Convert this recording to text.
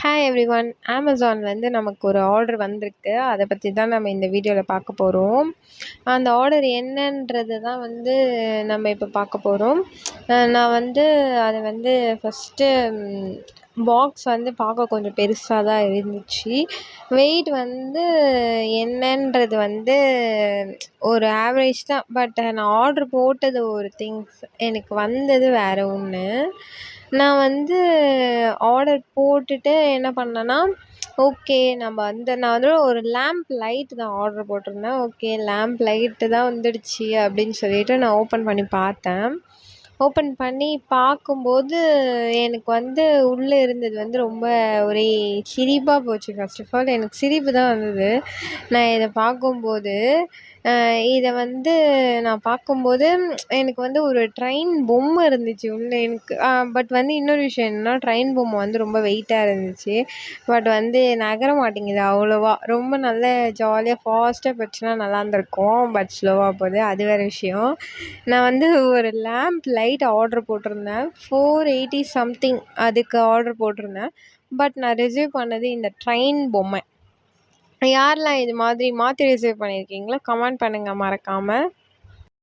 Hi everyone. அமேசான்லேருந்து நமக்கு ஒரு order வந்திருக்கு. அதை பற்றி தான் நம்ம இந்த வீடியோவில் பார்க்க போகிறோம். அந்த ஆர்டர் என்னன்றது தான் நம்ம இப்போ பார்க்க போகிறோம். நான் அதை ஃபஸ்ட்டு பாக்ஸ் பார்க்க கொஞ்சம் பெருசாக தான் இருந்துச்சு. வெயிட் என்னன்றது ஒரு ஆவரேஜ் தான். பட் நான் ஆர்டர் போட்டது ஒரு திங்ஸ், எனக்கு வந்தது வேறு ஒன்று. நான் ஆர்டர் போட்டுட்டு என்ன பண்ணேன்னா, ஓகே நான் ஒரு லேம்ப் லைட் தான் ஆர்டர் போட்டிருந்தேன். ஓகே, லேம்ப் லைட்டு தான் வந்துடுச்சு அப்படின்னு சொல்லிட்டு நான் ஓப்பன் பண்ணி பார்த்தேன். ஓப்பன் பண்ணி பார்க்கும்போது எனக்கு உள்ளே இருந்தது ரொம்ப ஒரே சிரிப்பாக போச்சு. ஃபர்ஸ்ட் ஆஃப் ஆல் எனக்கு சிரிப்பு தான் வந்தது. நான் இதை பார்க்கும்போது இதை நான் பார்க்கும்போது எனக்கு ஒரு ட்ரெயின் பொம்மை இருந்துச்சு உள்ளே எனக்கு. பட் இன்னொரு விஷயம் என்னென்னா, ட்ரெயின் பொம்மை ரொம்ப வெயிட்டாக இருந்துச்சு. பட் நகர மாட்டேங்குது அவ்வளோவா. ரொம்ப நல்ல ஜாலியாக ஃபாஸ்ட்டாக போச்சுன்னா நல்லா இருந்திருக்கும். பட் ஸ்லோவாக போகுது, அது வேறு விஷயம். நான் ஒரு லேம்ப் லைட் ஆர்டர் போட்டிருந்தேன். 480 சம்திங் அதுக்கு ஆர்டர் போட்டிருந்தேன். பட் நான் ரிசீவ் பண்ணது இந்த ட்ரெயின் பொம்மை. யாரெல்லாம் இது மாதிரி மாற்றி ரிசீவ் பண்ணியிருக்கீங்களோ கமெண்ட் பண்ணுங்கள் மறக்காமல்.